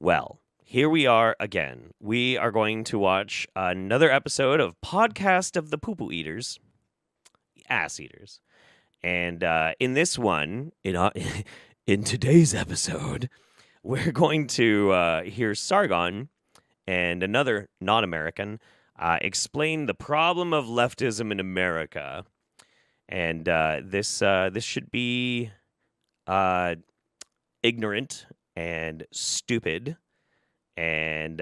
Well, here we are again. We are going to watch another episode of Podcast of the Poo-Poo Eaters, Ass Eaters. And in this one, in today's episode, we're going to hear Sargon and another non-American explain the problem of leftism in America. And this should be ignorant and stupid, and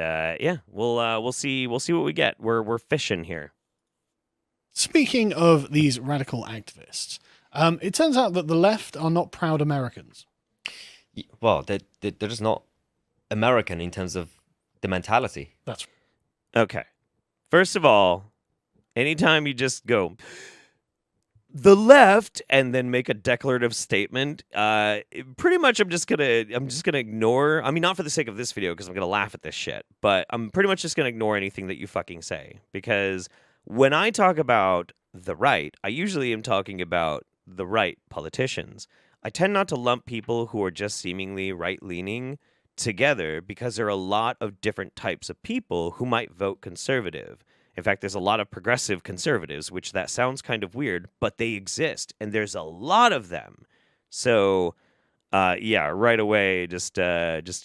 we'll see what we get. We're fishing here. Speaking of these radical activists, it turns out that the left are not proud Americans. Well, they're just not American in terms of the mentality. That's Okay. First of all, anytime you just go the left and then make a declarative statement, pretty much I'm just gonna ignore. I mean, not for the sake of this video because I'm gonna laugh at this shit, but I'm pretty much just gonna ignore anything that you fucking say, because when I talk about the right, I usually am talking about the right politicians. I tend not to lump people who are just seemingly right-leaning together, because there are a lot of different types of people who might vote conservative. In fact, there's a lot of progressive conservatives, which that sounds kind of weird, but they exist, and there's a lot of them. So, right away, just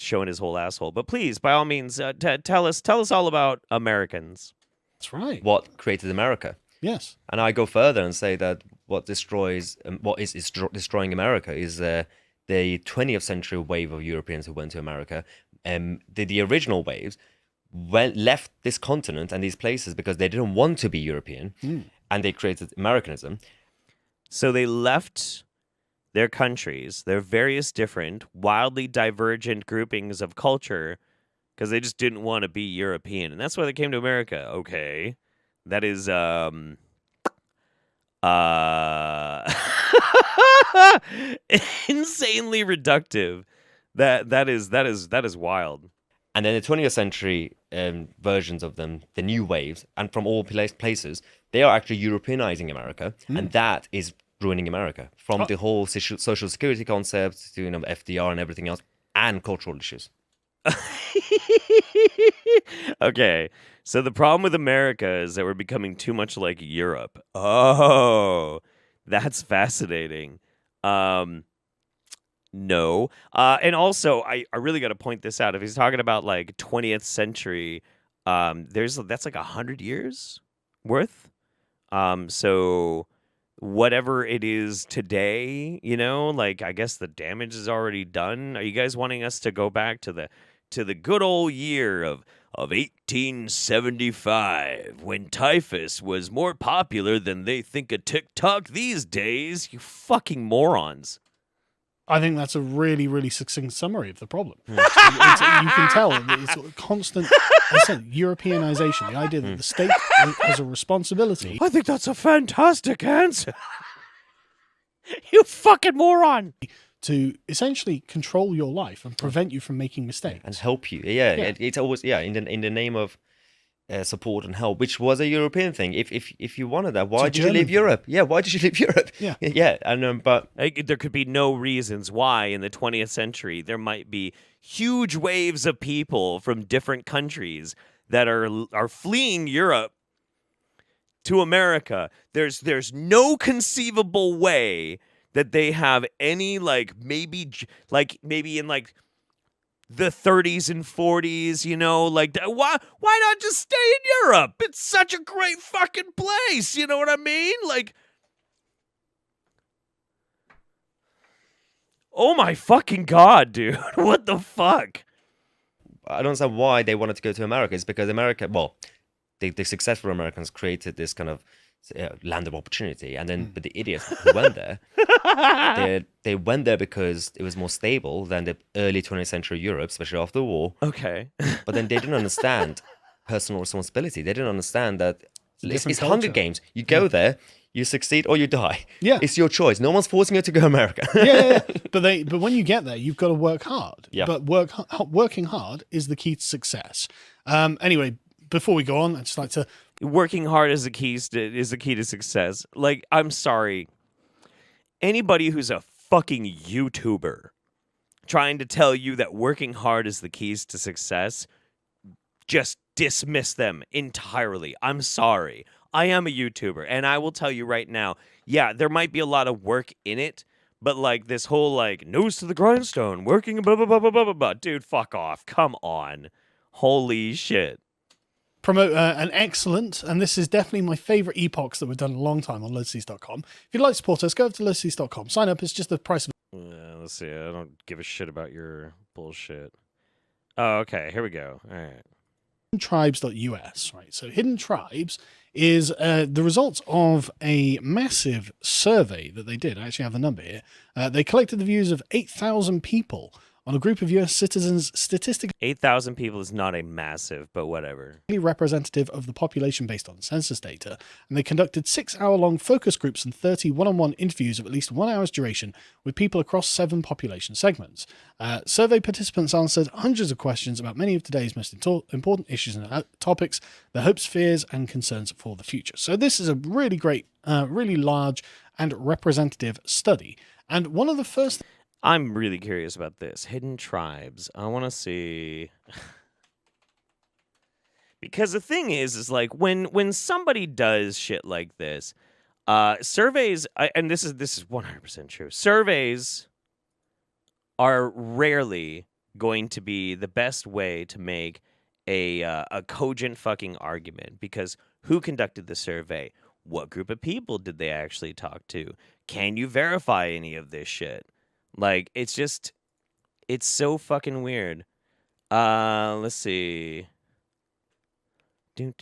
showing his whole asshole. But please, by all means, tell us all about Americans. That's right. What created America? Yes. And I go further and say that what is destroying America is the 20th century wave of Europeans who went to America. The original waves left this continent and these places because they didn't want to be European, and they created Americanism. So they left their countries, their various different, wildly divergent groupings of culture, because they just didn't want to be European. And that's why they came to America. Okay. That is, insanely reductive. That is wild. And then the 20th century versions of them, the new waves, and from all places, they are actually Europeanizing America, and that is ruining America. From the whole social security concept to FDR and everything else, and cultural issues. Okay, so the problem with America is that we're becoming too much like Europe. Oh, that's fascinating. No. And also, I really got to point this out. If he's talking about like 20th century, that's like 100 years worth. So whatever it is today, like, I guess the damage is already done. Are you guys wanting us to go back to the good old year of 1875, when typhus was more popular than they think of TikTok these days? You fucking morons. I think that's a really, really succinct summary of the problem. You can tell it's constant Europeanization, the idea that the state has a responsibility. I think that's a fantastic answer. You fucking moron. To essentially control your life and prevent you from making mistakes. And help you. It's always, in the name of support and help, which was a European thing. If you wanted that, why did you leave Europe? Yeah, why did you leave Europe? Yeah. And but there could be no reasons why in the 20th century there might be huge waves of people from different countries that are fleeing Europe to America. There's no conceivable way that they have any maybe in the 30s and 40s, why not just stay in Europe? It's such a great fucking place, you know what I mean? Oh my fucking God, dude. What the fuck? I don't understand why they wanted to go to America. It's because America, the successful Americans created this kind of land of opportunity, and then but the idiots who went there, they went there because it was more stable than the early 20th century Europe, especially after the war. Okay. But then they didn't understand personal responsibility. They didn't understand that it's culture. Hunger Games. You go there, you succeed or you die. Yeah. It's your choice. No one's forcing you to go to America. Yeah. But when you get there, you've got to work hard. Yeah. But working hard is the key to success. Anyway, before we go on, I'd just like to... Working hard is the key to success. I'm sorry. Anybody who's a fucking YouTuber trying to tell you that working hard is the keys to success, just dismiss them entirely. I'm sorry. I am a YouTuber, and I will tell you right now, yeah, there might be a lot of work in it, but like this whole like nose to the grindstone, working blah blah blah blah blah blah blah. Dude, fuck off. Come on. Holy shit. Promote an excellent, and this is definitely my favorite epochs that we've done in a long time on loadseas.com. If you'd like to support us, go over to loadseas.com. Sign up. It's just the price of... Let's see. I don't give a shit about your bullshit. Oh, okay. Here we go. All right. Tribes.us, right? So Hidden Tribes is the results of a massive survey that they did. I actually have the number here. They collected the views of 8,000 people on a group of US citizens, statistically 8,000 people is not a massive, but whatever. representative of the population based on census data, and they conducted 6-hour-long focus groups and 30 one-on-one interviews of at least 1 hour's duration with people across 7 population segments. Survey participants answered hundreds of questions about many of today's most important issues and topics, their hopes, fears, and concerns for the future. So this is a really great, really large and representative study. And one of the first... I'm really curious about this. Hidden Tribes. I want to see... Because the thing is like when somebody does shit like this, surveys, and this is 100% true. Surveys are rarely going to be the best way to make a cogent fucking argument, because who conducted the survey? What group of people did they actually talk to? Can you verify any of this shit? Like, it's so fucking weird. Let's see. All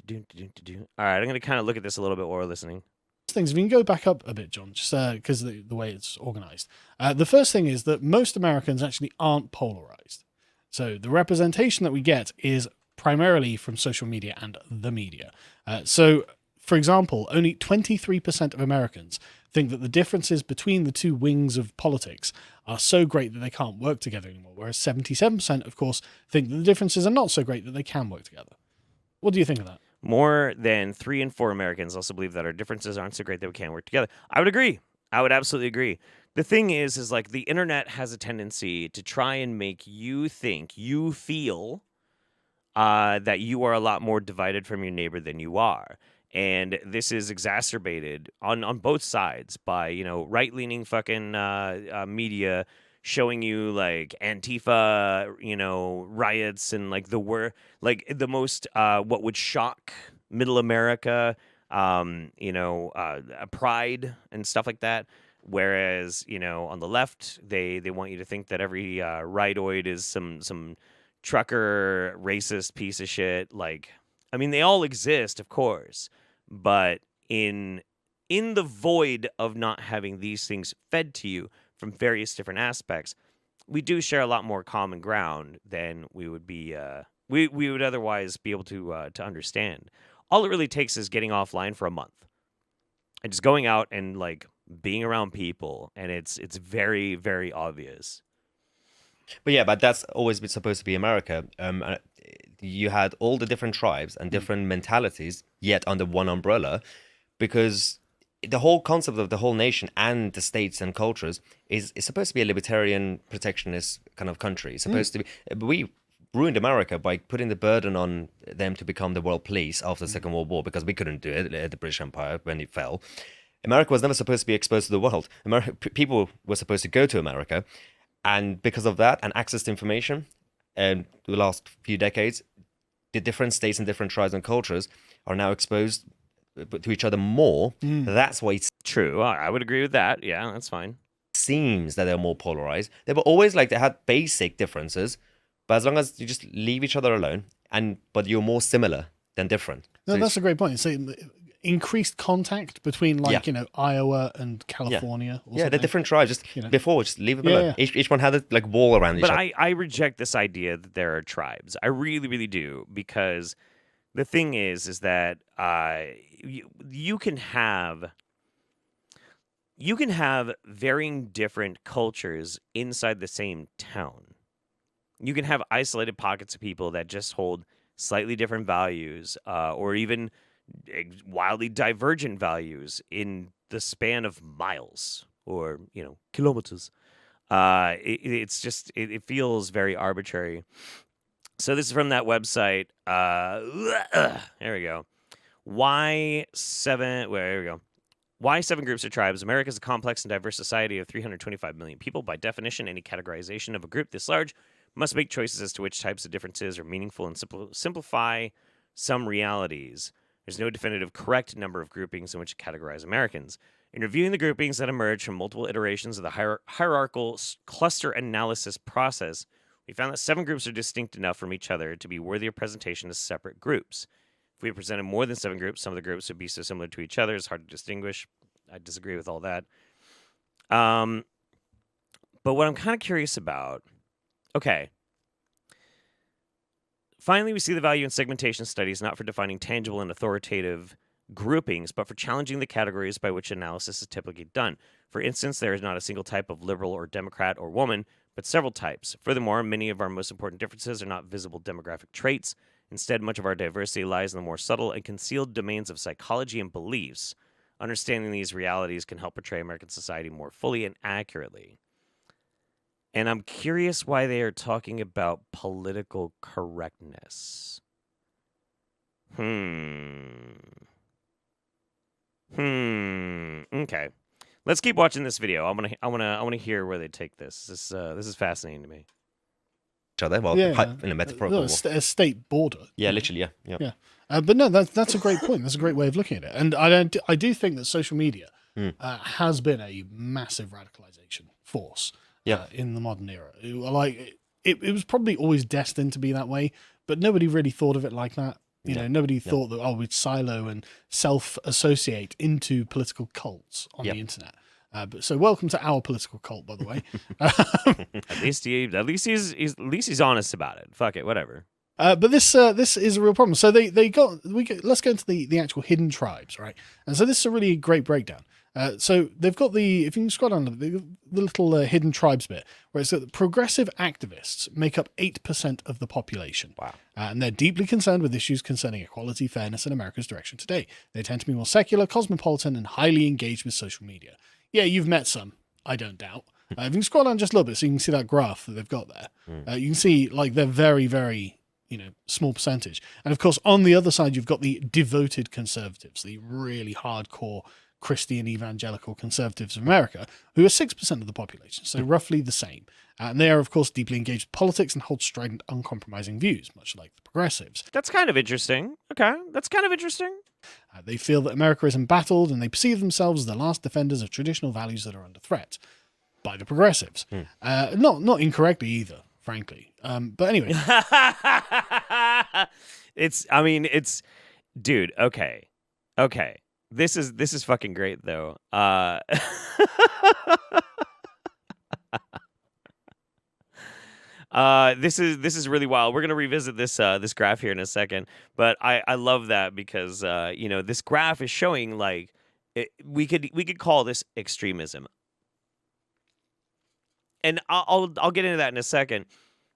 right, I'm going to kind of look at this a little bit while we're listening. Things, if you can go back up a bit, John, just because the way it's organized. The first thing is that most Americans actually aren't polarized. So the representation that we get is primarily from social media and the media. So, for example, only 23% of Americans think that the differences between the two wings of politics are so great that they can't work together anymore, whereas 77%, of course, think that the differences are not so great that they can work together. What do you think of that? More than 3 in 4 Americans also believe that our differences aren't so great that we can't work together. I would agree. I would absolutely agree. The thing is like the internet has a tendency to try and make you think, you feel that you are a lot more divided from your neighbor than you are. And this is exacerbated on both sides by, you know, right-leaning fucking media showing you like Antifa, you know, riots and like the most what would shock middle America, you know, pride and stuff like that. Whereas, you know, on the left, they want you to think that every rightoid is some trucker racist piece of shit. Like, I mean, they all exist, of course, but in the void of not having these things fed to you from various different aspects, we do share a lot more common ground than we would be we would otherwise be able to understand. All it really takes is getting offline for a month and just going out and like being around people, and it's very, very obvious. But yeah, but that's always been supposed to be America. You had all the different tribes and different mentalities, yet under one umbrella, because the whole concept of the whole nation and the states and cultures is supposed to be a libertarian, protectionist kind of country. It's supposed to be. We ruined America by putting the burden on them to become the world police after the Second World War, because we couldn't do it, the British Empire, when it fell. America was never supposed to be exposed to the world. People were supposed to go to America. And because of that, and access to information, the last few decades, the different states and different tribes and cultures are now exposed to each other more. That's why it True. I would agree with that. Yeah, that's fine. seems that they're more polarized. They were always like, they had basic differences, but as long as you just leave each other alone, but you're more similar than different. No, So that's a great point. So increased contact between, like, Yeah. you know, Iowa and California. Or yeah, they're something. different tribes. Just You know. before, just leave them Yeah, alone. yeah. Each one had a like wall around each But other. I reject this idea that there are tribes. I really, really do, because the thing is that you can have varying different cultures inside the same town. You can have isolated pockets of people that just hold slightly different values, or even wildly divergent values in the span of miles or, you know, kilometers. It feels very arbitrary. So this is from that website. There we go. Why 7? Where here we go. Why 7 groups or tribes? America is a complex and diverse society of 325 million people. By definition, any categorization of a group this large must make choices as to which types of differences are meaningful and simplify some realities. There's no definitive correct number of groupings in which to categorize Americans. In reviewing the groupings that emerge from multiple iterations of the hierarchical cluster analysis process, we found that 7 groups are distinct enough from each other to be worthy of presentation as separate groups. If we presented more than 7 groups, some of the groups would be so similar to each other, it's hard to distinguish. I disagree with all that. But what I'm kind of curious about, okay. Finally, we see the value in segmentation studies, not for defining tangible and authoritative groupings, but for challenging the categories by which analysis is typically done. For instance, there is not a single type of liberal or Democrat or woman, but several types. Furthermore, many of our most important differences are not visible demographic traits. Instead, much of our diversity lies in the more subtle and concealed domains of psychology and beliefs. Understanding these realities can help portray American society more fully and accurately. And I'm curious why they are talking about political correctness. Okay. Let's keep watching this video. I want to hear where they this is fascinating to me. Each other, well, in a metaphorical a state border. Yeah, literally, yeah. But no, that's a great point. That's a great way of looking at it. And I do think that social media has been a massive radicalization force in the modern era. It was probably always destined to be that way, but nobody really thought of it like that. You know, nobody thought that, we'd silo and self-associate into political cults on the internet. So welcome to our political cult, by the way. At least he's honest about it. Fuck it, whatever. But this is a real problem. So let's go into the actual hidden tribes, right? And so this is a really great breakdown. So they've got if you can scroll down the little hidden tribes bit, where it's that progressive activists make up 8% of the population. Wow. And they're deeply concerned with issues concerning equality, fairness, and America's direction today. They tend to be more secular, cosmopolitan, and highly engaged with social media. Yeah, you've met some, I don't doubt. If you can scroll down just a little bit so you can see that graph that they've got there. You can see they're very, very small percentage. And of course, on the other side, you've got the devoted conservatives, the really hardcore Christian evangelical conservatives of America, who are 6% of the population, so roughly the same. And they are, of course, deeply engaged in politics and hold strident, uncompromising views, much like the progressives. That's kind of interesting. Okay, that's kind of interesting. They feel that America is embattled, and they perceive themselves as the last defenders of traditional values that are under threat by the progressives. Not incorrectly either, frankly. But anyway. Dude, okay. This is fucking great though. This is really wild. We're gonna revisit this graph here in a second, but I love that because this graph is showing we could call this extremism, and I'll get into that in a second.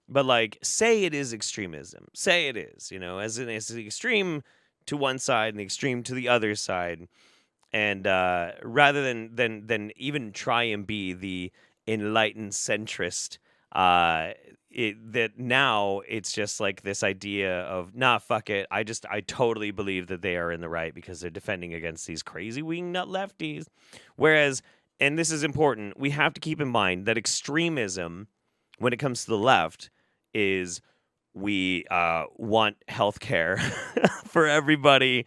But say it is extremism. Say it is, as in it's the extreme to one side and the extreme to the other side, and rather than even try and be the enlightened centrist, that now it's just this idea of fuck it. I totally believe that they are in the right because they're defending against these crazy wingnut lefties. Whereas, and this is important, we have to keep in mind that extremism, when it comes to the left, is we want health care for everybody.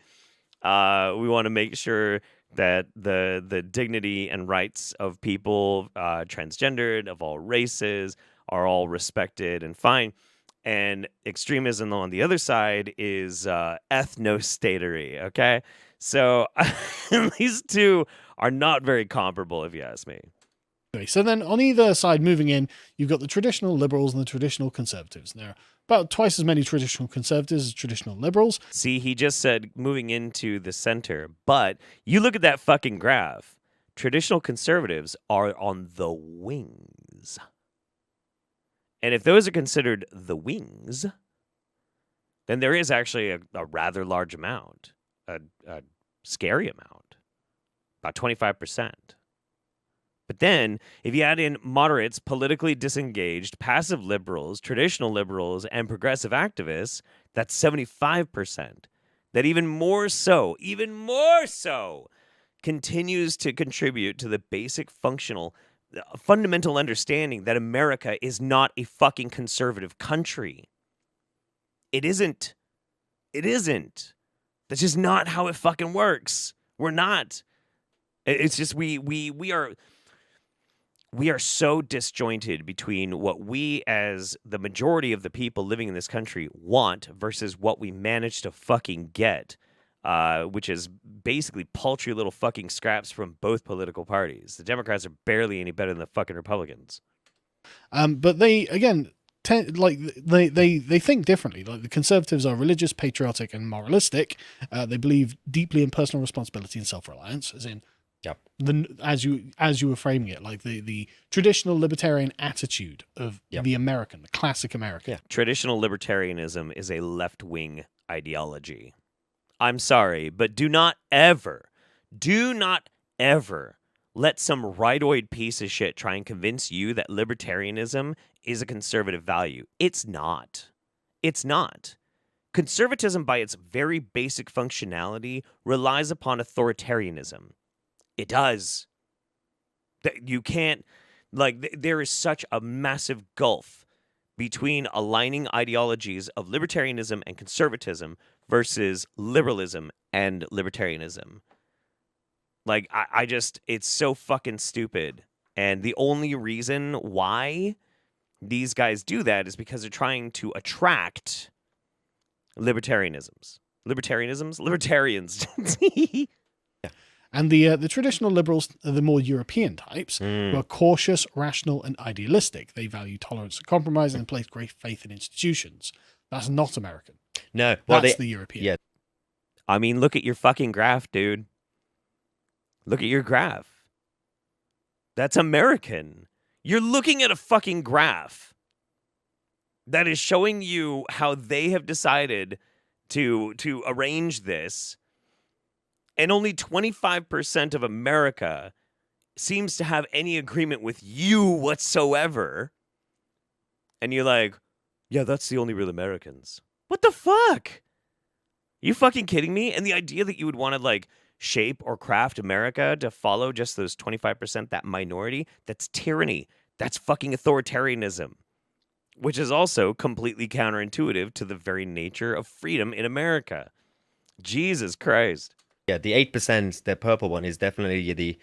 We want to make sure that the dignity and rights of people, transgendered, of all races, are all respected and fine. And extremism on the other side is ethnostatery, okay? So these two are not very comparable, if you ask me. So then on either side moving in, you've got the traditional liberals and the traditional conservatives. And there are about twice as many traditional conservatives as traditional liberals. See, he just said moving into the center, but you look at that fucking graph. Traditional conservatives are on the wings. And if those are considered the wings, then there is actually a rather large amount, a scary amount, about 25%. But then, if you add in moderates, politically disengaged, passive liberals, traditional liberals, and progressive activists, that's 75%. That even more so, continues to contribute to the basic fundamental understanding that America is not a fucking conservative country. It isn't. It isn't. That's just not how it fucking works. We're not. It's just we are so disjointed between what we as the majority of the people living in this country want versus what we manage to fucking get, which is basically paltry little fucking scraps from both political parties. The Democrats are barely any better than the fucking Republicans. But they, again, they think differently. Like, the conservatives are religious, patriotic, and moralistic. They believe deeply in personal responsibility and self-reliance, as in, Yep. as you were framing it, like the traditional libertarian attitude of the American, the classic American. Yeah. Traditional libertarianism is a left-wing ideology. I'm sorry, but do not ever let some rightoid piece of shit try and convince you that libertarianism is a conservative value. It's not. It's not. Conservatism, by its very basic functionality, relies upon authoritarianism. It does. You can't, there is such a massive gulf between aligning ideologies of libertarianism and conservatism versus liberalism and libertarianism. It's so fucking stupid. And the only reason why these guys do that is because they're trying to attract libertarians. And the traditional liberals are the more European types, who are cautious, rational, and idealistic. They value tolerance and compromise and place great faith in institutions. That's not American. No. That's the European. Yeah. I mean, look at your fucking graph, dude. Look at your graph. That's American. You're looking at a fucking graph that is showing you how they have decided to arrange this. And only 25% of America seems to have any agreement with you whatsoever. And you're like, yeah, that's the only real Americans. What the fuck? You fucking kidding me? And the idea that you would want to shape or craft America to follow just those 25%, that minority, that's tyranny. That's fucking authoritarianism, which is also completely counterintuitive to the very nature of freedom in America. Jesus Christ. Yeah, the 8%, the purple one, is definitely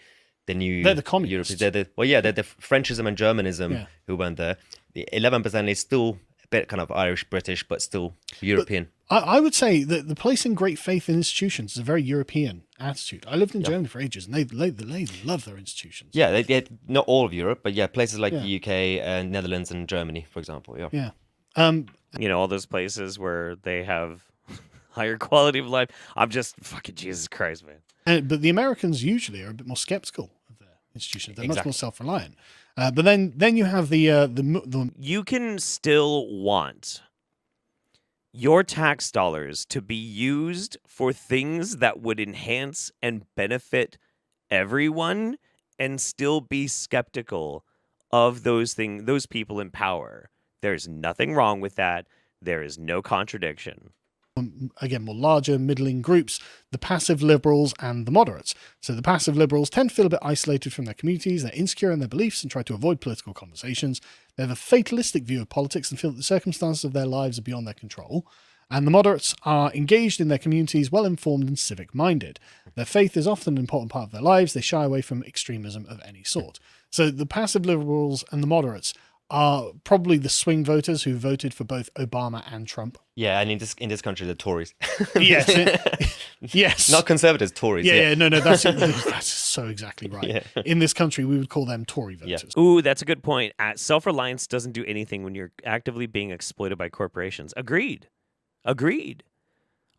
the new. They're the communists. They're the Frenchism and Germanism who went there. The 11% is still a bit kind of Irish, British, but still European. But I would say that the placing great faith in institutions is a very European attitude. I lived in Germany for ages, and they love their institutions. Yeah, not all of Europe, but places like the UK and Netherlands and Germany, for example. Yeah. Yeah. All those places where they have higher quality of life. I'm just fucking Jesus Christ, man. But the Americans usually are a bit more skeptical of their institutions. They're much more self-reliant. But then you have the You can still want your tax dollars to be used for things that would enhance and benefit everyone, and still be skeptical of those people in power. There's nothing wrong with that. There is no contradiction. Again, more larger, middling groups, the passive liberals and the moderates. So the passive liberals tend to feel a bit isolated from their communities, they're insecure in their beliefs and try to avoid political conversations. They have a fatalistic view of politics and feel that the circumstances of their lives are beyond their control. And the moderates are engaged in their communities, well-informed and civic-minded. Their faith is often an important part of their lives. They shy away from extremism of any sort. So the passive liberals and the moderates are probably the swing voters who voted for both Obama and Trump. Yeah, and in this country, the Tories. Yes. Yes. Not conservatives, Tories. No, that's so exactly right. Yeah. In this country, we would call them Tory voters. Yeah. Ooh, that's a good point. Self-reliance doesn't do anything when you're actively being exploited by corporations. Agreed. I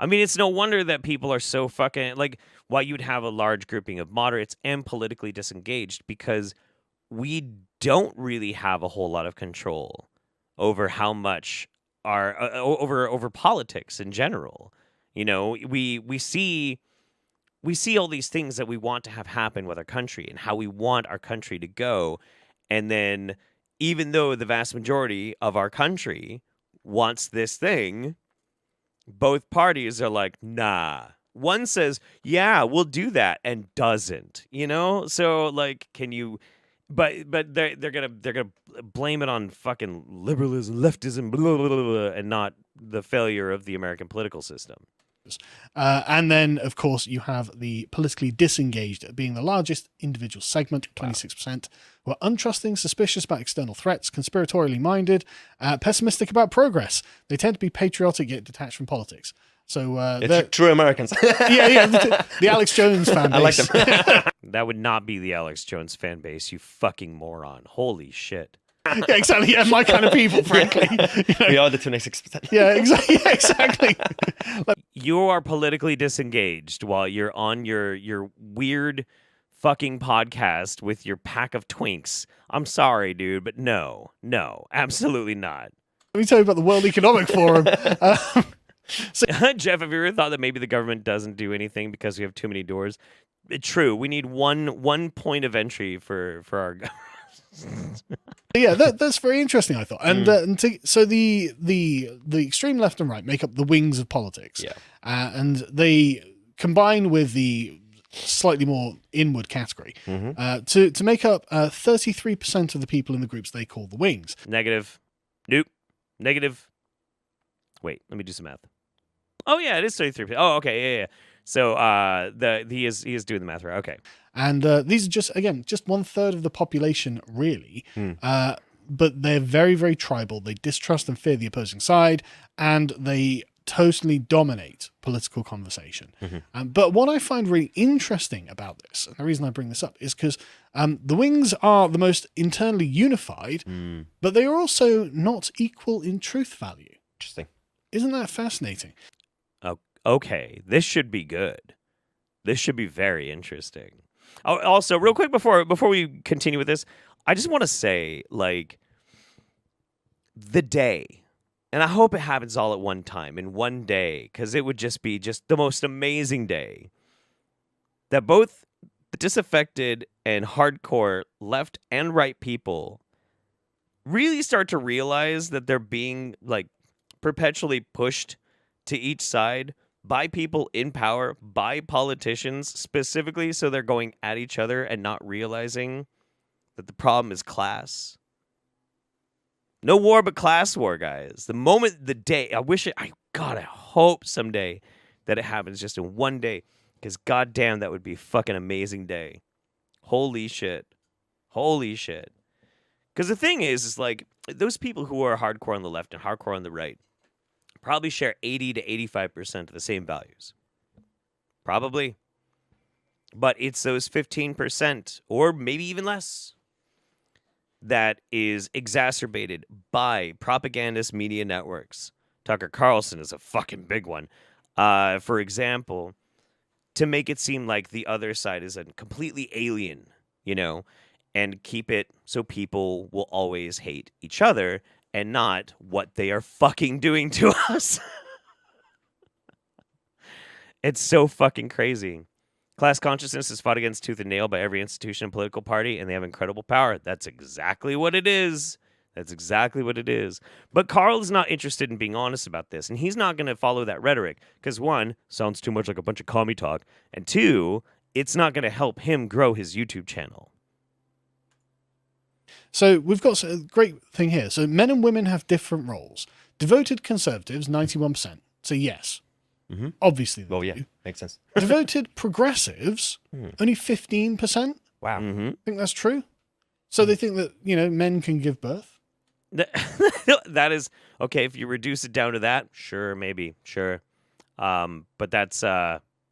mean, it's no wonder that people are so fucking, why you'd have a large grouping of moderates and politically disengaged, because we don't really have a whole lot of control over how much over politics in general. We see we see all these things that we want to have happen with our country and how we want our country to go. And then even though the vast majority of our country wants this thing, both parties are like, nah. One says, yeah, we'll do that, and doesn't, you know? So like, can you, but they're gonna blame it on fucking liberalism, leftism, blah, blah, blah, blah, and not the failure of the American political system. And then, of course, you have the politically disengaged being the largest individual segment, 26%, who are untrusting, suspicious about external threats, conspiratorially minded, pessimistic about progress. They tend to be patriotic yet detached from politics. So it's true Americans. yeah, the Alex Jones fan base. I like them. That would not be the Alex Jones fan base, you fucking moron. Holy shit. Yeah, exactly. Yeah, my kind of people, frankly. We are the 26%. Yeah, exactly. Yeah, exactly. You are politically disengaged while you're on your weird fucking podcast with your pack of twinks. I'm sorry, dude, but no, absolutely not. Let me tell you about the World Economic Forum. Jeff, have you ever thought that maybe the government doesn't do anything because we have too many doors? True, we need one point of entry for our government. Yeah, that's very interesting, I thought. And so the extreme left and right make up the wings of politics. Yeah. And they combine with the slightly more inward category to make up 33% of the people in the groups they call the wings. Negative. Nope. Negative. Wait, let me do some math. Oh yeah, it is 33%. Oh, okay, yeah. So he is doing the math right. Okay. And these are just 1/3 of the population, really. But they're very, very tribal. They distrust and fear the opposing side, and they totally dominate political conversation. But what I find really interesting about this, and the reason I bring this up, is because the wings are the most internally unified, but they are also not equal in truth value. Interesting. Isn't that fascinating? Okay, this should be good. This should be very interesting. Oh, also, real quick before we continue with this, I just want to say, like, the day, and I hope it happens all at one time in one day, because it would just be the most amazing day that both the disaffected and hardcore left and right people really start to realize that they're being, like, perpetually pushed to each side by people in power, by politicians specifically, so they're going at each other and not realizing that the problem is class. No war but class war, guys. The day, I hope someday that it happens just in one day, because goddamn, that would be a fucking amazing day. Holy shit. Because the thing is like, those people who are hardcore on the left and hardcore on the right probably share 80 to 85% of the same values. Probably. But it's those 15%, or maybe even less, that is exacerbated by propagandist media networks. Tucker Carlson is a fucking big one. For example, to make it seem like the other side is a completely alien, and keep it so people will always hate each other and not what they are fucking doing to us. It's so fucking crazy. Class consciousness is fought against tooth and nail by every institution and political party, and they have incredible power. That's exactly what it is. But Carl is not interested in being honest about this, and he's not going to follow that rhetoric, because one, sounds too much like a bunch of commie talk, and two, it's not going to help him grow his YouTube channel. So we've got a great thing here. So men and women have different roles. Devoted conservatives, 91%, say yes. Obviously. Well, yeah, makes sense. Devoted progressives, only 15%. Wow. I think that's true. So they think that, men can give birth. That is, okay, if you reduce it down to that, sure, maybe, sure. But that's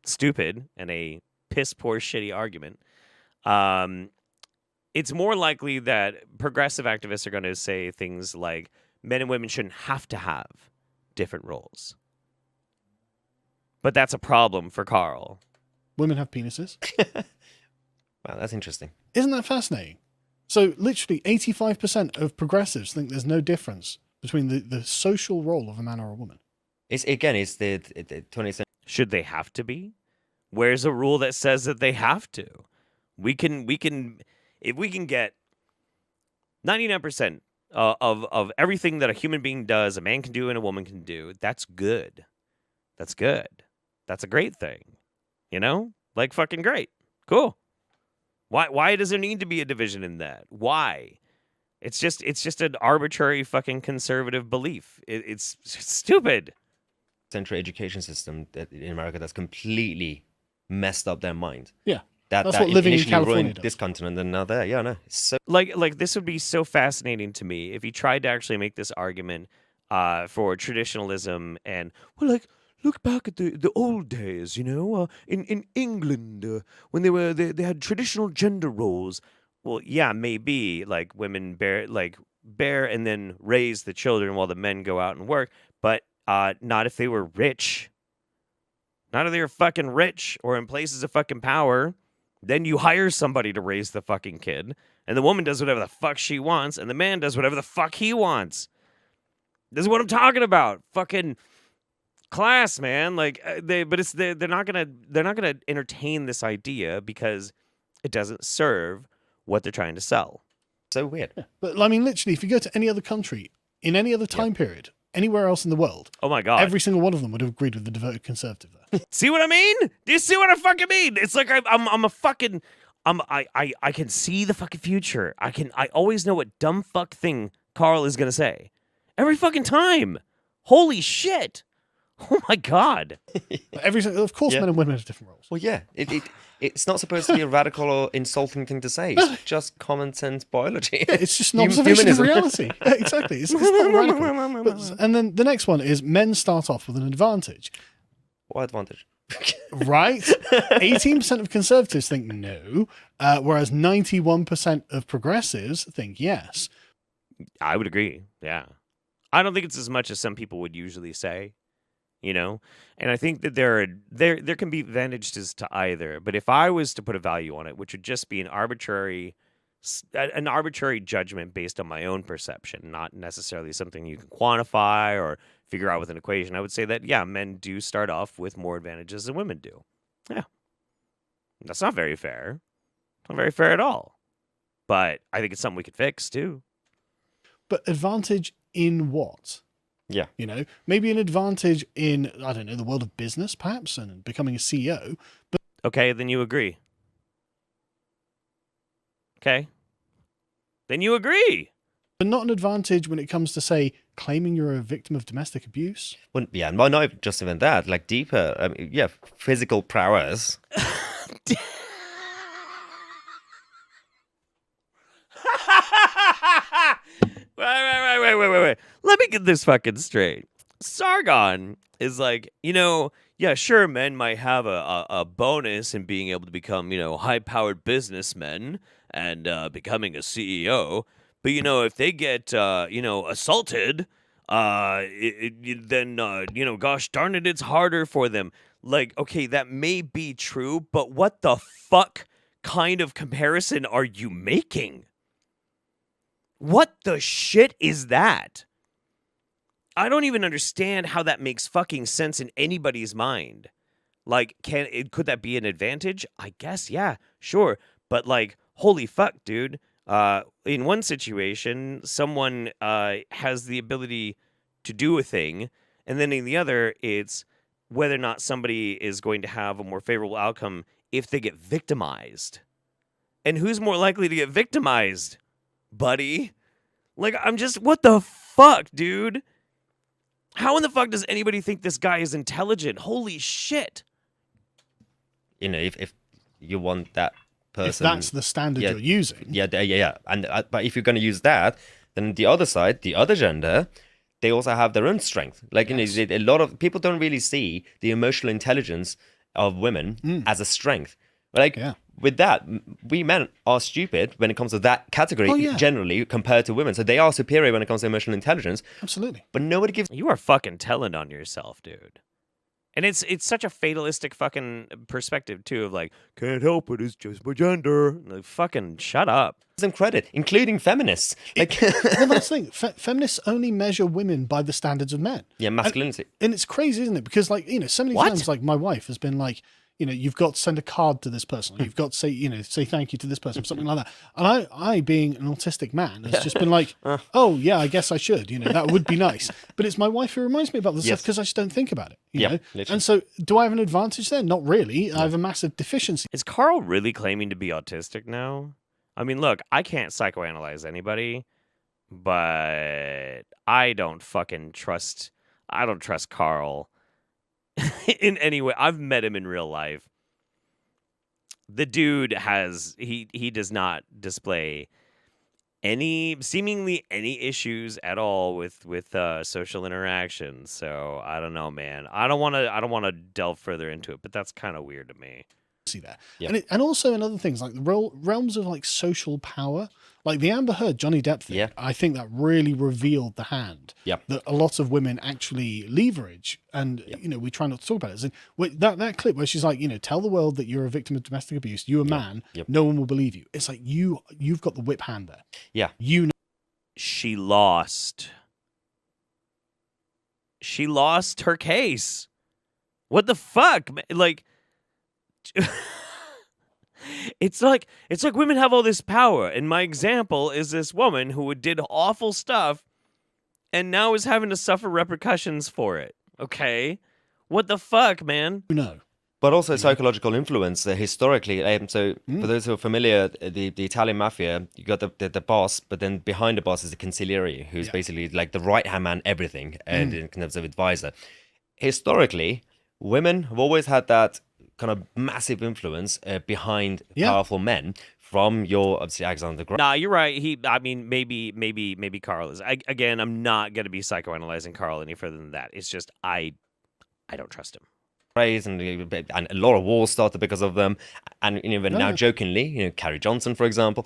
stupid and a piss-poor, shitty argument. It's more likely that progressive activists are going to say things like men and women shouldn't have to have different roles. But that's a problem for Carl. Women have penises. Wow, that's interesting. Isn't that fascinating? So literally 85% of progressives think there's no difference between the social role of a man or a woman. It's the 20th century. Should they have to be? Where's a rule that says that they have to? We can if we can get 99% of everything that a human being does, a man can do and a woman can do, that's good. That's good. That's a great thing. You know? Like fucking great. Cool. Why does there need to be a division in that? Why? It's just an arbitrary fucking conservative belief. It's stupid. Central education system that in America that's completely messed up their mind. Yeah. That That's what living in initially California ruined does. this continent and now there. Yeah, no. It's so Like this would be so fascinating to me if he tried to actually make this argument for traditionalism and like look back at the old days, you know, in England when they had traditional gender roles. Well, yeah, maybe like women bear and then raise the children while the men go out and work, but not if they were rich. Not if they were fucking rich or in places of fucking power. Then you hire somebody to raise the fucking kid, and the woman does whatever the fuck she wants, and the man does whatever the fuck he wants. This is what I'm talking about. Fucking class, man. Like they're not gonna entertain this idea because it doesn't serve what they're trying to sell. so weird. Yeah. But I mean, literally, if you go to any other country in any other time period, anywhere else in the world, Oh my god! every single one of them would have agreed with the devoted conservative there. See what I mean? Do you see what I fucking mean? It's like I'm a fucking I can see the fucking future. I always know what dumb fuck thing Carl is gonna say every fucking time. Holy shit! Oh my god! Of course, Yeah. men and women have different roles. Well, yeah. It's not supposed to be a radical or insulting thing to say. It's just common sense biology. Yeah, it's just an observation of reality. Yeah, exactly. It's not radical. And then the next one is men start off with an advantage. What advantage? Right? 18% of conservatives think no, whereas 91% of progressives think yes. I would agree. Yeah, I don't think it's as much as some people would usually say. You know, and I think that there can be advantages to either. But if I was to put a value on it, which would just be an arbitrary judgment based on my own perception, not necessarily something you can quantify or figure out with an equation, I would say that, yeah, men do start off with more advantages than women do. Yeah. That's not very fair. Not very fair at all. But I think it's something we could fix too. But advantage in what? Yeah. You know, maybe an advantage in, I don't know, the world of business, perhaps, and becoming a CEO. But Okay, then you agree. Okay. Then you agree. not an advantage when it comes to, say, claiming you're a victim of domestic abuse. Well, yeah, well, not just even that. Like deeper, I mean, yeah, physical prowess. Wait. Let me get this fucking straight. Sargon is like, you know, yeah, sure, men might have a bonus in being able to become, you know, high-powered businessmen and becoming a CEO. But, you know, if they get, you know, assaulted, then, you know, gosh darn it, it's harder for them. Like, okay, that may be true, but what the fuck kind of comparison are you making? What the shit is that? I don't even understand how that makes fucking sense in anybody's mind. Like, could that be an advantage? I guess, yeah, sure. But like, holy fuck, dude. In one situation, someone has the ability to do a thing, and then in the other, it's whether or not somebody is going to have a more favorable outcome if they get victimized. And who's more likely to get victimized, buddy? Like, I'm just, what the fuck, dude? How in the fuck does anybody think this guy is intelligent? Holy shit. You know, if you want that person, If that's the standard yeah, you're using. yeah. And but if you're going to use that, then the other side, the other gender, they also have their own strength. Like, Yes. you know, a lot of people don't really see the emotional intelligence of women as a strength. Like, Yeah. with that, we men are stupid when it comes to that category Oh, yeah. generally compared to women. So they are superior when it comes to emotional intelligence, Absolutely. but nobody gives You are fucking telling on yourself, dude. And it's such a fatalistic fucking perspective, too, of like, can't help it, it's just my gender. Like, fucking shut up. them credit, including feminists. Like, Well, that's the thing. Feminists only measure women by the standards of men. yeah, masculinity. And it's crazy, isn't it? Because, like, you know, so many What? times, like, my wife has been like, you've got to send a card to this person, or you've got to say thank you to this person, something like that. And I being an autistic man, has just been like, oh yeah, I guess I should, that would be nice. But it's my wife who reminds me about this stuff because I just don't think about it, you know? Literally. And so do I have an advantage there? Not really. I have a massive deficiency. Is Carl really claiming to be autistic now? I mean, look, I can't psychoanalyze anybody, but I don't trust Carl in any way. I've met him in real life. The dude he does not display seemingly any issues at all with social interaction. So I don't know, man. I don't want to delve further into it, but that's kind of weird to me. See there. And also in other things like the realms of like social power, like the Amber Heard Johnny Depp thing. I think that really revealed the hand that a lot of women actually leverage, and we try not to talk about it. So, that clip where she's like, tell the world that you're a victim of domestic abuse, you're a man, no one will believe you. It's like you've got the whip hand there. She lost her case. What the fuck? Like, it's like women have all this power, and my example is this woman who did awful stuff and now is having to suffer repercussions for it. Okay, what the fuck, man? No. But also psychological influence historically. So for those who are familiar, the Italian mafia, you got the boss, but then behind the boss is the consigliere, who's basically like the right-hand man, everything, and in terms of advisor. Historically, women have always had that kind of massive influence behind powerful men, from your obviously Alexander the Great. Nah, you're right. Maybe Carl is. Again, I'm not gonna be psychoanalyzing Carl any further than that. It's just I don't trust him. And a lot of wars started because of them, and even now jokingly, Carrie Johnson, for example.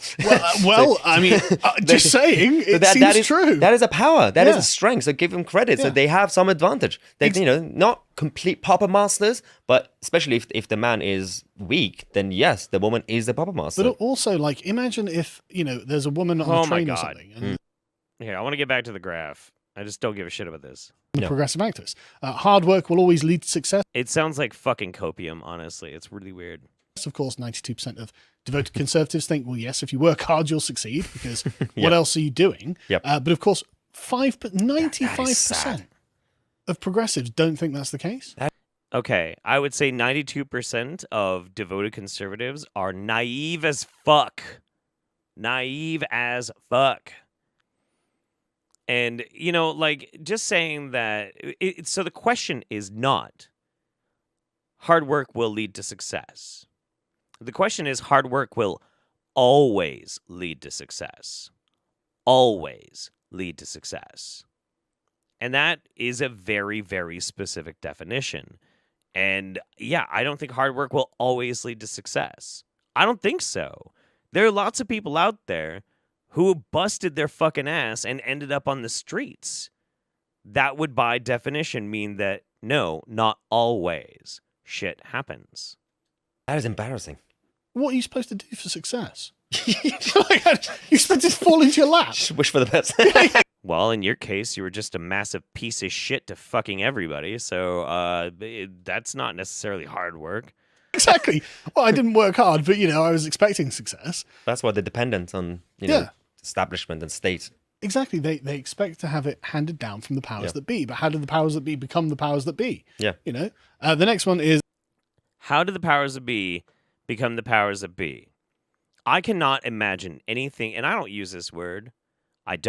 Well, I mean, just saying, it seems true. That is a power. That is a strength. So give them credit. So they have some advantage. They, not complete puppet masters, but especially if the man is weak, then yes, the woman is the puppet master. But also, like, imagine if there's a woman on a train or something. And Here, I want to get back to the graph. I just don't give a shit about this. Progressive actors. Hard work will always lead to success. It sounds like fucking copium, honestly. It's really weird. Of course, 92% of devoted conservatives think, well, yes, if you work hard, you'll succeed, because what else are you doing? But of course, 95% of progressives don't think that's the case. Okay, I would say 92% of devoted conservatives are naive as fuck. Naive as fuck. And, like, just saying that, so the question is not, hard work will lead to success. The question is, hard work will always lead to success. Always lead to success. And that is a very, very specific definition. And, I don't think hard work will always lead to success. I don't think so. There are lots of people out there who busted their fucking ass and ended up on the streets. That would, by definition, mean that, no, not always, shit happens. That is embarrassing. What are you supposed to do for success? You're supposed to fall into your lap. Just wish for the best. Well, in your case, you were just a massive piece of shit to fucking everybody, so that's not necessarily hard work. Exactly. Well, I didn't work hard, but, I was expecting success. That's why they're dependent on, establishment and state. Exactly. They expect to have it handed down from the powers that be. But how do the powers that be become the powers that be? Yeah. The next one is, how do the powers that be become the powers that be? I cannot imagine anything, and I don't use this word. It's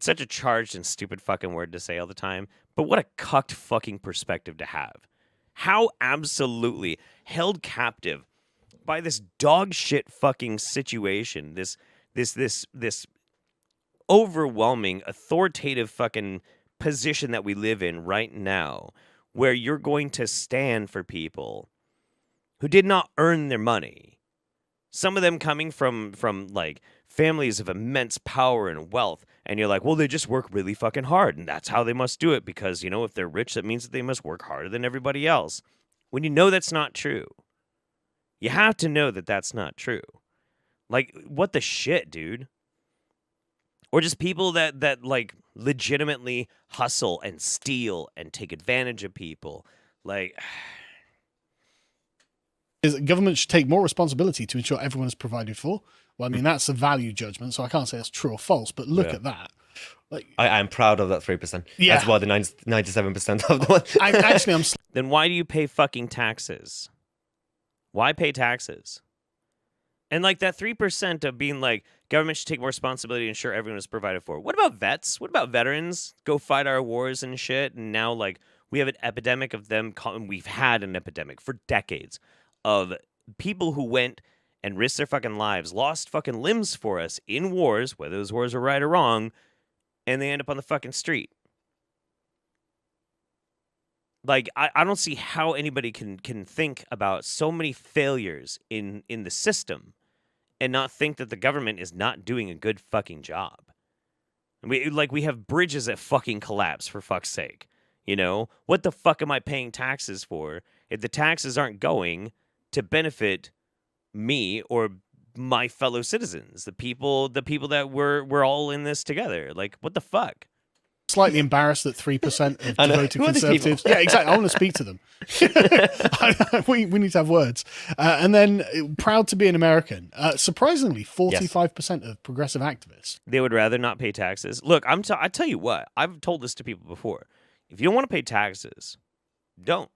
such a charged and stupid fucking word to say all the time, but what a cucked fucking perspective to have. How absolutely held captive by this dog shit fucking situation, this overwhelming, authoritative fucking position that we live in right now, where you're going to stand for people who did not earn their money. Some of them coming from like families of immense power and wealth, and you're like, well, they just work really fucking hard, and that's how they must do it, because, if they're rich, that means that they must work harder than everybody else. When you know that's not true, you have to know that that's not true. Like, what the shit, dude? Or just people that like legitimately hustle and steal and take advantage of people. Like, is that government should take more responsibility to ensure everyone is provided for. Well, I mean, that's a value judgment, so I can't say that's true or false, but look at that. Like, I'm proud of that 3%. Yeah. As well, the 97% of the one. I'm then why do you pay fucking taxes? Why pay taxes? And like that 3% of being like, government should take more responsibility to ensure everyone is provided for. What about vets? What about veterans? Go fight our wars and shit. And now, like, we have an epidemic of them. We've had an epidemic for decades of people who went and risked their fucking lives, lost fucking limbs for us in wars, whether those wars were right or wrong, and they end up on the fucking street. Like, I don't see how anybody can think about so many failures in the system and not think that the government is not doing a good fucking job. We have bridges that fucking collapse, for fuck's sake. You know? What the fuck am I paying taxes for if the taxes aren't going to benefit me or my fellow citizens, the people that we're all in this together? Like, what the fuck? slightly embarrassed that 3% of devoted Who are these people? conservatives. Yeah, exactly. I want to speak to them. we need to have words. And then proud to be an American. Surprisingly, 45% of progressive activists. They would rather not pay taxes. Look, I tell you what. I've told this to people before. If you don't want to pay taxes, don't.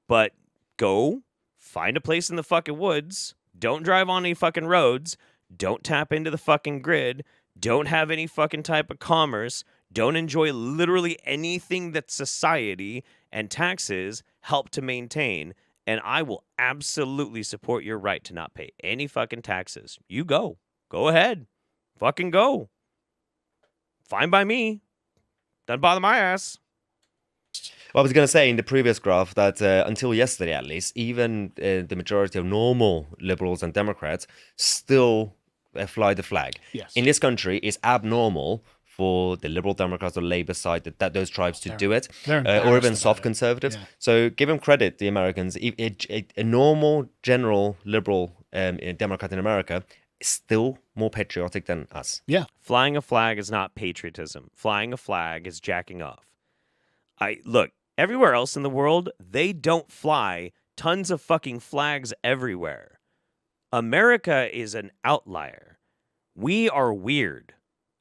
But go find a place in the fucking woods. Don't drive on any fucking roads. Don't tap into the fucking grid. Don't have any fucking type of commerce. Don't enjoy literally anything that society and taxes help to maintain. And I will absolutely support your right to not pay any fucking taxes. You go. Go ahead. Fucking go. Fine by me. Doesn't bother my ass. Well, I was going to say in the previous graph that until yesterday, at least, even the majority of normal liberals and Democrats still fly the flag. Yes. In this country, it's abnormal for the Liberal Democrats or Labour side that those tribes to do it, or even soft conservatives. Yeah. So give them credit, the Americans. A normal, general Liberal Democrat in America is still more patriotic than us. Yeah. Flying a flag is not patriotism. Flying a flag is jacking off. Look, everywhere else in the world, they don't fly tons of fucking flags everywhere. America is an outlier. We are weird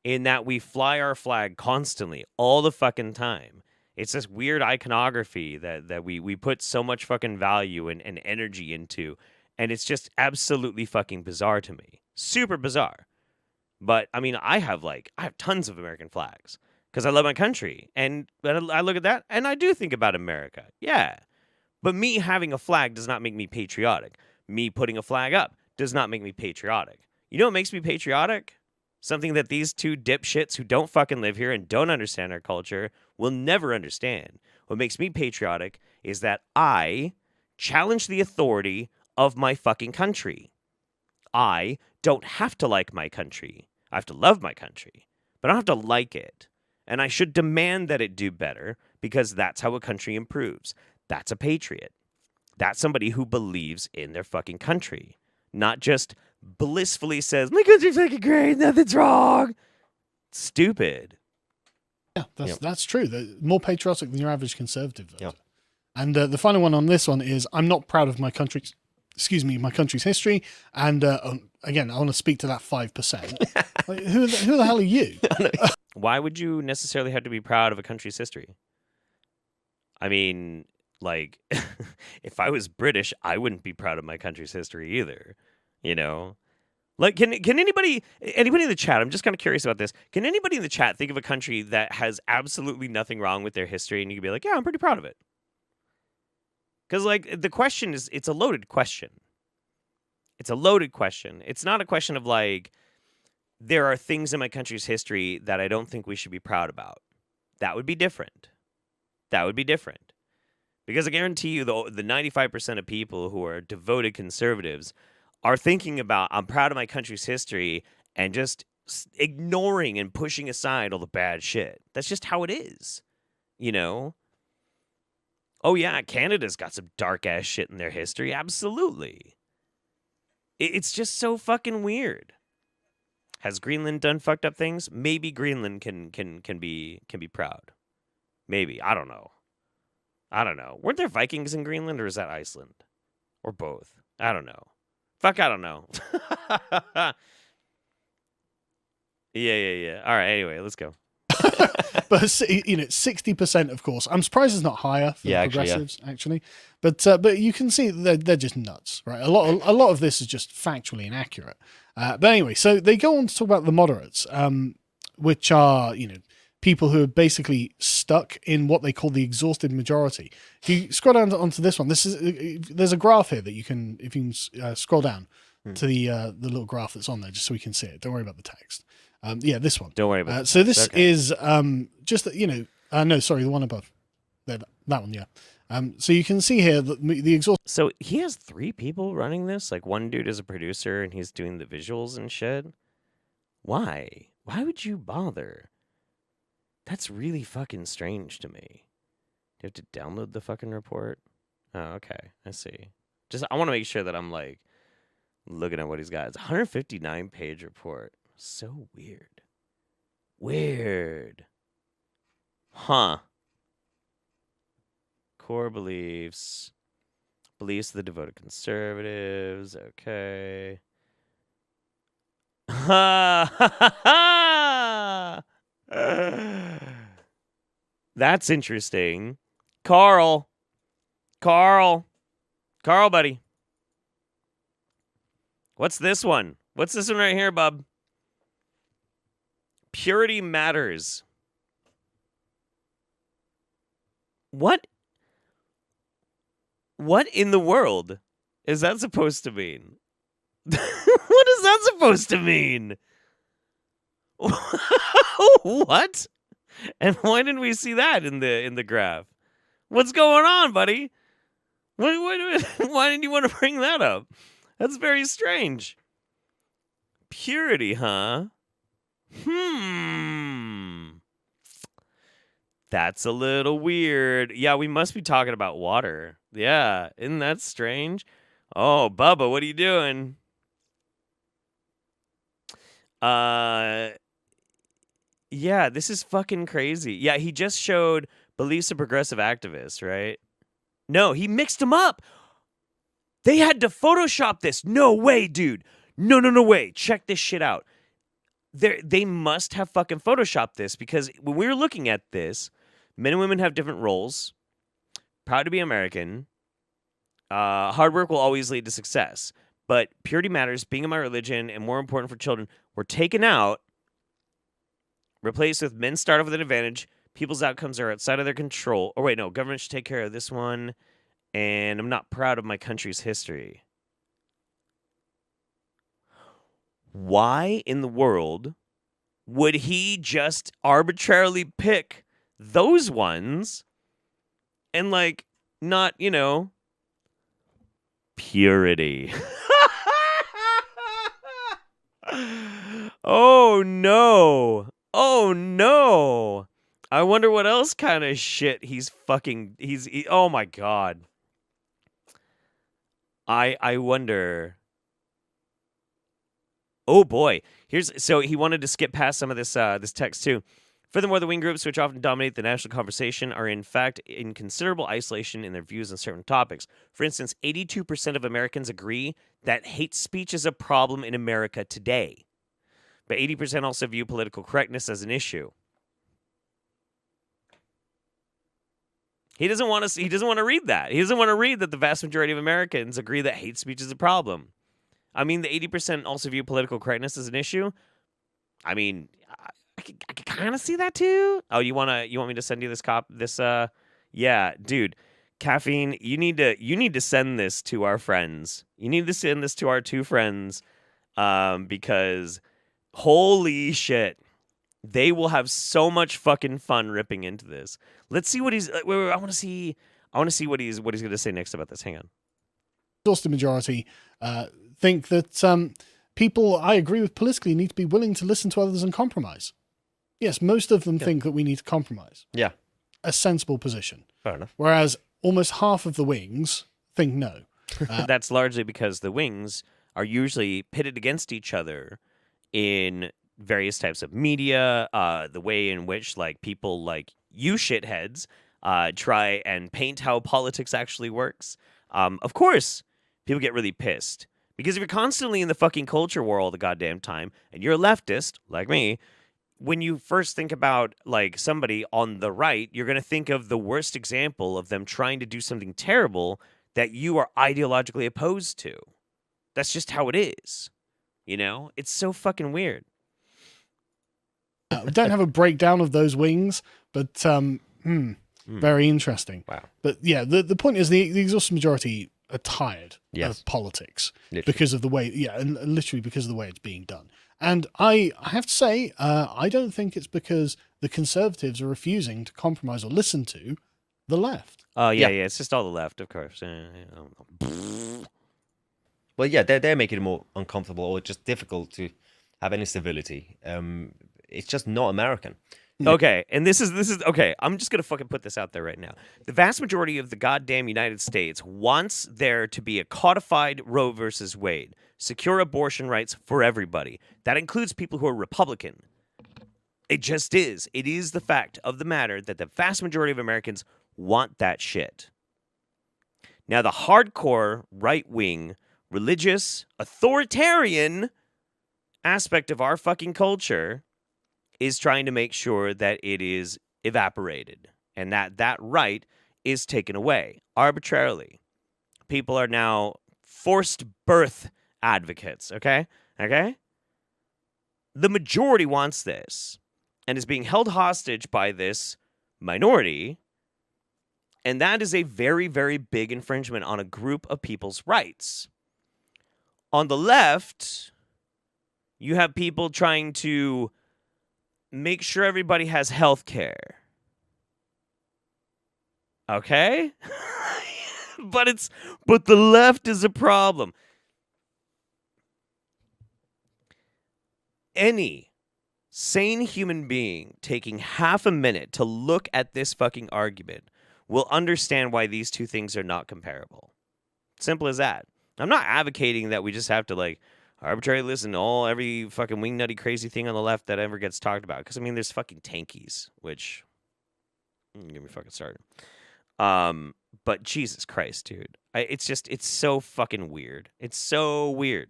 in that we fly our flag constantly, all the fucking time. It's this weird iconography that we put so much fucking value and energy into, and it's just absolutely fucking bizarre to me. Super bizarre. But, I mean, I have tons of American flags because I love my country, and I look at that, and I do think about America. Yeah. But me having a flag does not make me patriotic. Me putting a flag up does not make me patriotic. You know what makes me patriotic? Something that these two dipshits who don't fucking live here and don't understand our culture will never understand. What makes me patriotic is that I challenge the authority of my fucking country. I don't have to like my country. I have to love my country, but I don't have to like it. And I should demand that it do better because that's how a country improves. That's a patriot. That's somebody who believes in their fucking country, not just blissfully says, my country's fucking great, nothing's wrong. Stupid. Yeah, that's true. They're more patriotic than your average conservative voter. Yep. And the final one on this one is, I'm not proud of my country's history. And again, I want to speak to that 5%. Like, who the hell are you? Why would you necessarily have to be proud of a country's history? I mean, like, if I was British, I wouldn't be proud of my country's history either. You know? Like, can anybody in the chat, I'm just kind of curious about this. Can anybody in the chat think of a country that has absolutely nothing wrong with their history and you can be like, yeah, I'm pretty proud of it? Because, like, the question is, it's a loaded question. It's a loaded question. It's not a question of, like, there are things in my country's history that I don't think we should be proud about. That would be different. Because I guarantee you, the 95% of people who are devoted conservatives are thinking about, I'm proud of my country's history, and just ignoring and pushing aside all the bad shit. That's just how it is, you know? Oh, yeah, Canada's got some dark-ass shit in their history. Absolutely. It's just so fucking weird. Has Greenland done fucked up things? Maybe Greenland can be proud. Maybe. I don't know. I don't know. Weren't there Vikings in Greenland, or is that Iceland? Or both? I don't know. Fuck, I don't know. Yeah. All right, anyway, let's go. But 60%, of course. I'm surprised it's not higher for the progressives, actually. But you can see they're just nuts, right? A lot of this is just factually inaccurate. But anyway, so they go on to talk about the moderates, which are people who are basically stuck in what they call the exhausted majority. If you scroll down onto this one, there's a graph here that you can, if you can scroll down to the little graph that's on there, just so we can see it. Don't worry about the text. This one. Don't worry about it. So this is just no, sorry, the one above. That one, yeah. So you can see here that the exhaust. So he has 3 people running this? Like, one dude is a producer and he's doing the visuals and shit? Why? Why would you bother? That's really fucking strange to me. Do you have to download the fucking report? Oh, okay. I see. I want to make sure that I'm, like, looking at what he's got. It's a 159-page report. So weird. Weird. Huh. Core beliefs. Beliefs of the devoted conservatives. Okay. Ha ha ha! That's interesting. Carl, buddy. What's this one? What's this one right here, bub? Purity matters. What in the world is that supposed to mean? What is that supposed to mean? What? And why didn't we see that in the graph? What's going on, buddy? Why didn't you want to bring that up? That's very strange. Purity, huh? That's a little weird. Yeah, we must be talking about water. Yeah, isn't that strange? Oh, Bubba, what are you doing? Yeah, this is fucking crazy. Yeah, he just showed beliefs of progressive activists, right? No, he mixed them up. They had to Photoshop this. No way, dude. No way. Check this shit out. They must have fucking Photoshopped this, because when we were looking at this, men and women have different roles. Proud to be American. Hard work will always lead to success. But purity matters, being in my religion, and more important for children were taken out, replaced with men start off with an advantage. People's outcomes are outside of their control. Or wait, no, government should take care of this one. And I'm not proud of my country's history. Why in the world would he just arbitrarily pick those ones and, like, not, purity? Oh no. I wonder what else kind of shit oh my god. I wonder. Oh boy. So he wanted to skip past some of this text too. Furthermore, the wing groups, which often dominate the national conversation, are in fact in considerable isolation in their views on certain topics. For instance, 82% of Americans agree that hate speech is a problem in America today. But 80% also view political correctness as an issue. He doesn't want to read that. He doesn't want to read that the vast majority of Americans agree that hate speech is a problem. I mean, the 80% also view political correctness as an issue. I mean, I can kind of see that too. Oh, you want me to send you this yeah, dude. Caffeine, you need to send this to our friends. You need to send this to our 2 friends because holy shit. They will have so much fucking fun ripping into this. Let's see what he's wait, I want to see what he's going to say next about this. Hang on. Exhausted majority think that people I agree with politically need to be willing to listen to others and compromise. Yes, most of them think that we need to compromise. Yeah. A sensible position. Fair enough. Whereas almost half of the wings think no. That's largely because the wings are usually pitted against each other in various types of media, the way in which, like, people like you shitheads try and paint how politics actually works. Of course, people get really pissed. Because if you're constantly in the fucking culture war all the goddamn time, and you're a leftist, like me, when you first think about like somebody on the right, you're going to think of the worst example of them trying to do something terrible that you are ideologically opposed to. That's just how it is. You know? It's so fucking weird. We don't have a breakdown of those wings, but very interesting. Wow. But yeah, the point is the exhaustive majority are tired Yes. of politics Literally. because of the way, and literally because of the way it's being done. And I have to say, I don't think it's because the Conservatives are refusing to compromise or listen to the left. Oh, Yeah. yeah, it's just all the left, of course. Well, yeah, they're making it more uncomfortable or just difficult to have any civility. It's just not American. Okay, and this is okay. I'm just gonna fucking put this out there right now. The vast majority of the goddamn United States wants there to be a codified Roe versus Wade, secure abortion rights for everybody. That includes people who are Republican. It just is. It is the fact of the matter that the vast majority of Americans want that shit. Now, the hardcore right-wing, religious, authoritarian aspect of our fucking culture is trying to make sure that it is evaporated and that right is taken away arbitrarily. People are now forced birth advocates, okay? Okay? The majority wants this and is being held hostage by this minority, and that is a very, very big infringement on a group of people's rights. On the left, you have people trying to make sure everybody has health care. Okay? but the left is a problem. Any sane human being taking half a minute to look at this fucking argument will understand why these two things are not comparable. Simple as that. I'm not advocating that we just have to like arbitrarily listen to every fucking wing nutty crazy thing on the left that ever gets talked about. Because, I mean, there's fucking tankies, which... get me fucking started. But Jesus Christ, dude. It's so fucking weird. It's so weird.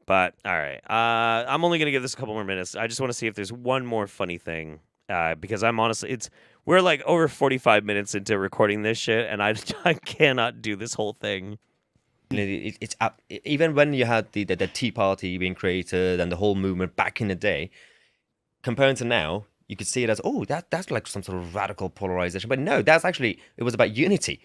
But, all right. I'm only going to give this a couple more minutes. I just want to see if there's one more funny thing. Because I'm honestly... We're like over 45 minutes into recording this shit, and I cannot do this whole thing. It's even when you had the Tea Party being created and the whole movement back in the day, comparing to now, you could see it as, oh, that's like some sort of radical polarization. But no, it was about unity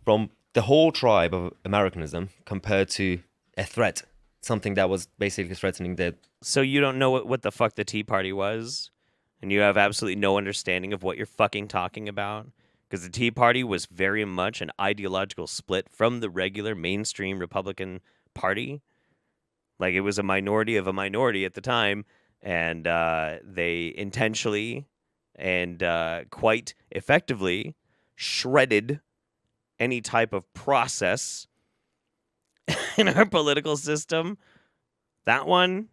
from the whole tribe of Americanism compared to a threat, something that was basically threatening the... So you don't know what the fuck the Tea Party was? And you have absolutely no understanding of what you're fucking talking about? Because the Tea Party was very much an ideological split from the regular mainstream Republican Party. Like, it was a minority of a minority at the time, and they intentionally and quite effectively shredded any type of process in our political system. That one,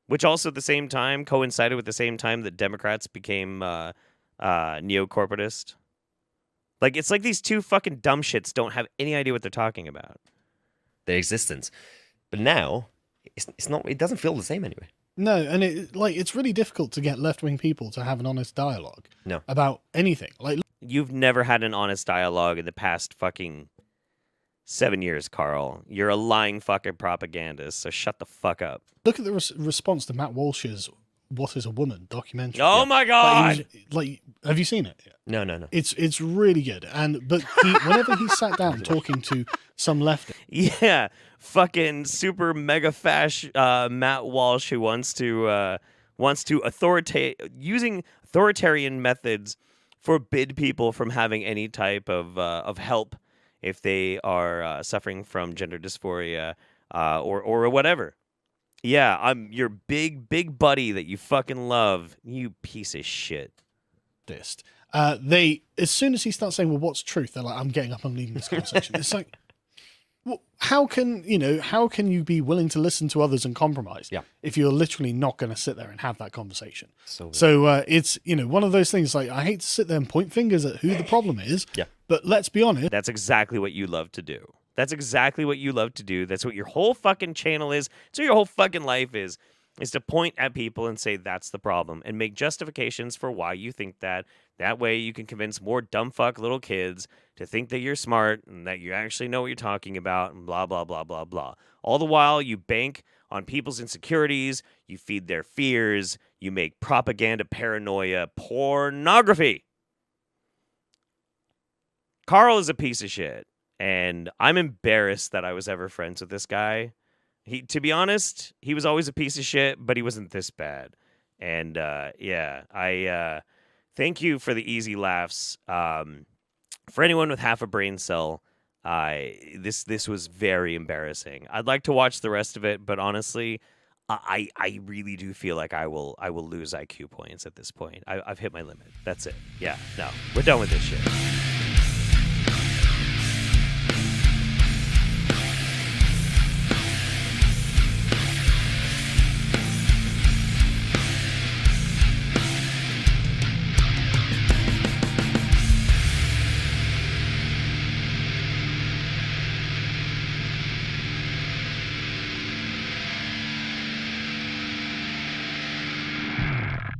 which also at the same time coincided with the same time that Democrats became neo-corporatist. Like, it's like these two fucking dumb shits don't have any idea what they're talking about. Their existence. But now, it's not. It doesn't feel the same anyway. No, and it's really difficult to get left-wing people to have an honest dialogue No. about anything. Like, You've never had an honest dialogue in the past fucking 7 years, Carl. You're a lying fucking propagandist, so shut the fuck up. look at the response to Matt Walsh's "What Is a Woman" documentary. Oh my god! Have you seen it? No. It's really good, but whenever he sat down talking to some left, Yeah, fucking super mega fash Matt Walsh who wants to using authoritarian methods forbid people from having any type of help if they are suffering from gender dysphoria or whatever. Yeah, I'm your big buddy that you fucking love. You piece of shit. they as soon as he starts saying, "Well, what's truth?" They're like, "I'm getting up, I'm leaving this conversation." It's like, Well, how can you be willing to listen to others and compromise Yeah. if you're literally not going to sit there and have that conversation? So It's one of those things, like, I hate to sit there and point fingers at who the problem is. Yeah. But let's be honest. That's exactly what you love to do. That's exactly what you love to do. That's what your whole fucking channel is. That's what your whole fucking life is to point at people and say that's the problem and make justifications for why you think that. That way you can convince more dumb fuck little kids to think that you're smart and that you actually know what you're talking about and blah, blah, blah, blah, blah. All the while you bank on people's insecurities, you feed their fears, you make propaganda, paranoia, pornography. Carl is a piece of shit, and I'm embarrassed that I was ever friends with this guy. To be honest, he was always a piece of shit, but he wasn't this bad. And I thank you for the easy laughs. For anyone with half a brain cell, this was very embarrassing. I'd like to watch the rest of it, but honestly, I really do feel like I will lose IQ points at this point. I've hit my limit. That's it. Yeah, no, we're done with this shit.